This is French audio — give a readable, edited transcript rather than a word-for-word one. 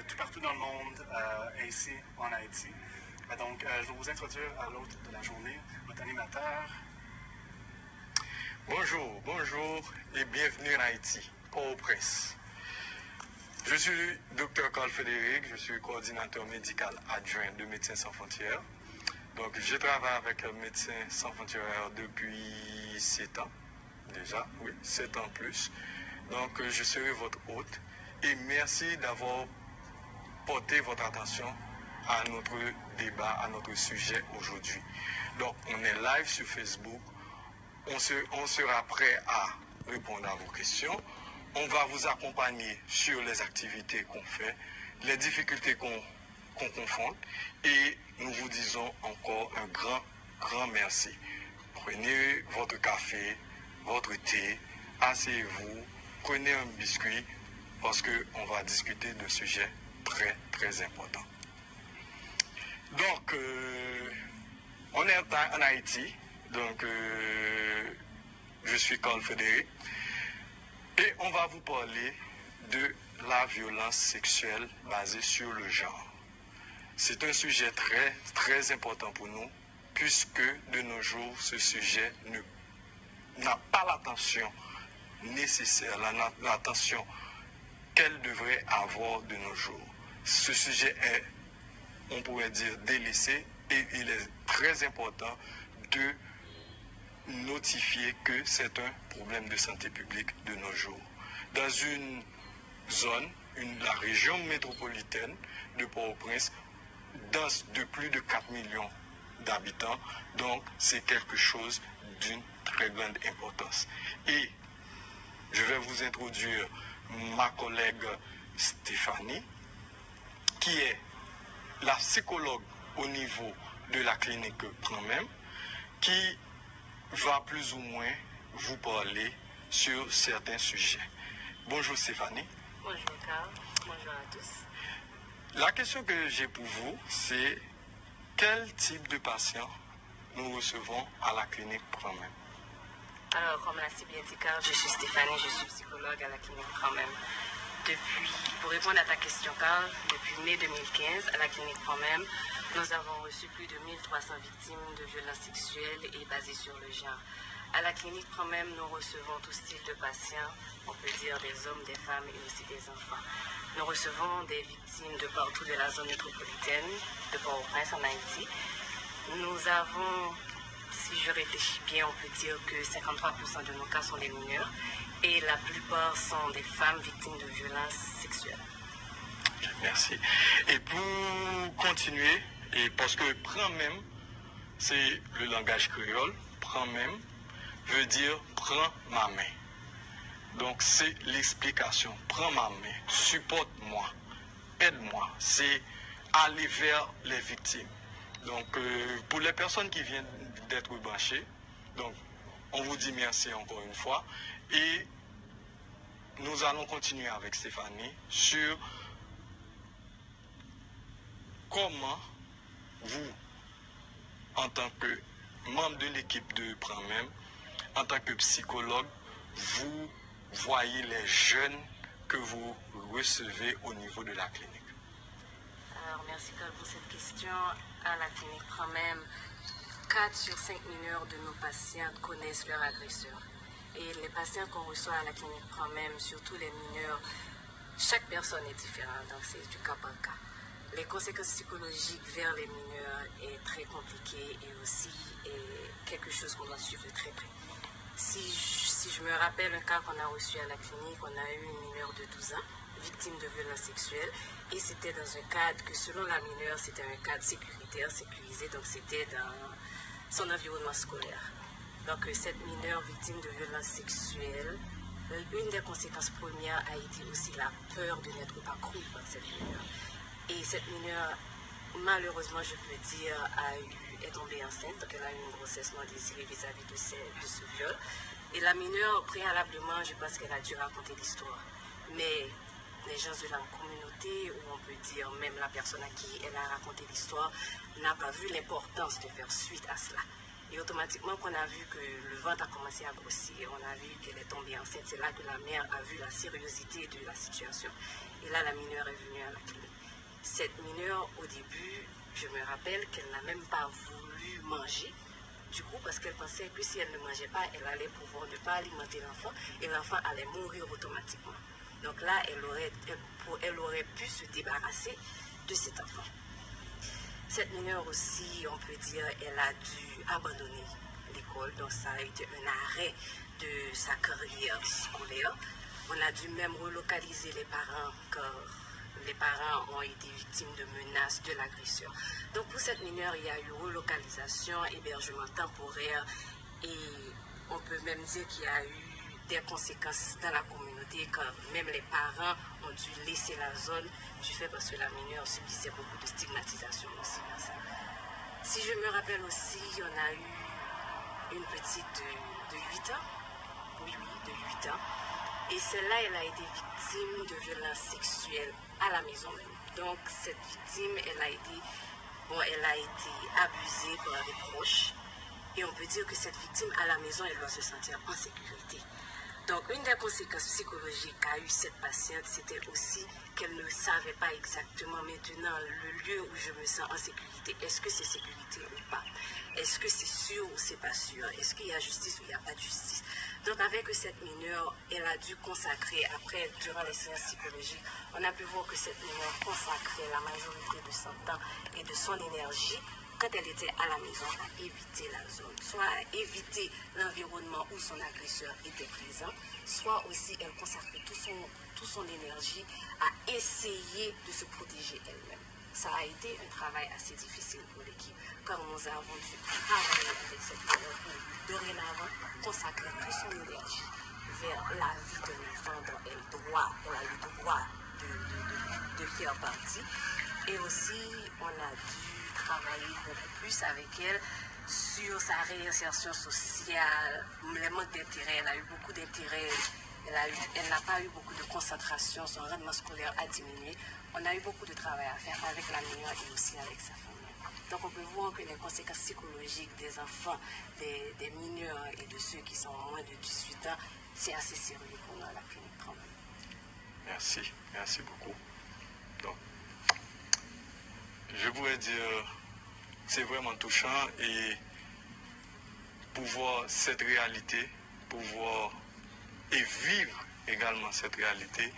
tout partout dans le monde, ainsi en Haïti. Donc, je vais vous introduire à l'hôte de la journée, notre animateur. Bonjour, bonjour et bienvenue en Haïti, Port-au-Prince. Je suis Dr Carl Frédéric, je suis coordinateur médical adjoint de Médecins Sans Frontières. Donc, je travaille avec Médecins Sans Frontières depuis 7 ans, déjà, oui, 7 ans plus. Donc, je serai votre hôte et merci d'avoir porté votre attention à notre débat, à notre sujet aujourd'hui. Donc, on est live sur Facebook, on sera prêt à répondre à vos questions. On va vous accompagner sur les activités qu'on fait, les difficultés qu'on confronte et nous vous disons encore un grand merci. Prenez votre café, votre thé, asseyez-vous, prenez un biscuit parce qu'on va discuter de sujets très importants. Donc, on est en Haïti, donc je suis Carl Frédéric. Et on va vous parler de la violence sexuelle basée sur le genre. C'est un sujet très important pour nous, puisque de nos jours, ce sujet n'a pas l'attention nécessaire, l'attention qu'elle devrait avoir de nos jours. Ce sujet est, on pourrait dire, délaissé et il est très important de notifier que c'est un problème de santé publique de nos jours. Dans une zone, la région métropolitaine de Port-au-Prince, de plus de 4 millions d'habitants, donc c'est quelque chose d'une très grande importance. Et je vais vous introduire ma collègue Stéphanie, qui est la psychologue au niveau de la clinique Prends-Même, qui va plus ou moins vous parler sur certains sujets. Bonjour Stéphanie. Bonjour Carl, bonjour à tous. La question que j'ai pour vous, c'est quel type de patients nous recevons à la clinique Prends-Même? Alors, comme l'a si bien dit Carl, je suis Stéphanie, je suis psychologue à la clinique Prends-Même. Pour répondre à ta question Carl, depuis mai 2015, à la clinique Prends-Même, nous avons reçu plus de 1300 victimes de violences sexuelles et basées sur le genre. À la clinique Prends-Même, nous recevons tout style de patients, on peut dire des hommes, des femmes et aussi des enfants. Nous recevons des victimes de partout de la zone métropolitaine, de Port-au-Prince en Haïti. Nous avons, si je réfléchis bien, on peut dire que 53% de nos cas sont des mineurs et la plupart sont des femmes victimes de violences sexuelles. Merci. Et pour continuer, et parce que Prends-Même, c'est le langage créole, Prends-Même veut dire prends ma main. Donc c'est l'explication, prends ma main, supporte-moi, aide-moi, c'est aller vers les victimes. Donc pour les personnes qui viennent d'être branchées, donc on vous dit merci encore une fois et nous allons continuer avec Stéphanie sur comment vous, en tant que membre de l'équipe de Prends-Même, en tant que psychologue, vous voyez les jeunes que vous recevez au niveau de la clinique. Alors, merci Carl pour cette question. À la clinique Prends-Même, 4 sur 5 mineurs de nos patients connaissent leur agresseur. Et les patients qu'on reçoit à la clinique Prends-Même, surtout les mineurs, chaque personne est différente, donc c'est du cas par cas. Les conséquences psychologiques vers les mineurs est très compliqué et aussi quelque chose qu'on doit suivre de très près. Si je me rappelle un cas qu'on a reçu à la clinique, on a eu une mineure de 12 ans, victime de violences sexuelles, et c'était dans un cadre que selon la mineure, c'était un cadre sécuritaire, sécurisé, donc c'était dans son environnement scolaire. Donc cette mineure victime de violences sexuelles, une des conséquences premières a été aussi la peur de n'être pas crue par cette mineure. Et cette mineure, malheureusement, je peux dire, est tombée enceinte, donc elle a eu une grossesse non désirée vis-à-vis de ce viol. Et la mineure, préalablement, je pense qu'elle a dû raconter l'histoire. Mais les gens de la communauté, ou on peut dire même la personne à qui elle a raconté l'histoire, n'a pas vu l'importance de faire suite à cela. Et automatiquement, qu'on a vu que le ventre a commencé à grossir, on a vu qu'elle est tombée enceinte. C'est là que la mère a vu la sérieuxité de la situation. Et là, la mineure est venue à la clinique. Cette mineure, au début, je me rappelle qu'elle n'a même pas voulu manger. Du coup, parce qu'elle pensait que si elle ne mangeait pas, elle allait pouvoir ne pas alimenter l'enfant et l'enfant allait mourir automatiquement. Donc là, elle aurait pu se débarrasser de cet enfant. Cette mineure aussi, on peut dire, elle a dû abandonner l'école. Donc ça a été un arrêt de sa carrière scolaire. On a dû même relocaliser les parents car les parents ont été victimes de menaces de l'agresseur. Donc pour cette mineure, il y a eu relocalisation, hébergement temporaire et on peut même dire qu'il y a eu des conséquences dans la communauté car même les parents ont dû laisser la zone du fait parce que la mineure subissait beaucoup de stigmatisation aussi. Si je me rappelle aussi, on a eu une petite de 8 ans, oui, de 8 ans, et celle-là, elle a été victime de violences sexuelles à la maison même. Donc cette victime, elle a été abusée par des proches, et on peut dire que cette victime à la maison, elle doit se sentir en sécurité. Donc, une des conséquences psychologiques qu'a eu cette patiente, c'était aussi qu'elle ne savait pas exactement maintenant le lieu où je me sens en sécurité. Est-ce que c'est sécurité ou pas? Est-ce que c'est sûr ou c'est pas sûr? Est-ce qu'il y a justice ou il n'y a pas de justice? Donc, avec cette mineure, elle a dû consacrer, après, durant les séances psychologiques, on a pu voir que cette mineure consacrait la majorité de son temps et de son énergie quand elle était à la maison, à éviter la zone, soit à éviter l'environnement où son agresseur était présent, soit aussi elle consacrait toute son énergie à essayer de se protéger elle-même. Ça a été un travail assez difficile pour l'équipe, car nous avons dû travailler avec cette mineure pour dorénavant consacrer toute son énergie vers la vie d'un enfant dont elle a eu le droit de faire partie. Et aussi, on a dû travailler beaucoup plus avec elle sur sa réinsertion sociale, les manques d'intérêt. Elle a eu beaucoup d'intérêt, elle n'a pas eu beaucoup de concentration, son rendement scolaire a diminué. On a eu beaucoup de travail à faire avec la mineure et aussi avec sa famille. Donc on peut voir que les conséquences psychologiques des enfants, des mineurs et de ceux qui sont moins de 18 ans, c'est assez sérieux pour nous à la clinique Tremblay. Merci beaucoup. Donc, je pourrais dire, c'est vraiment touchant et pour voir cette réalité, pour voir et vivre également cette réalité,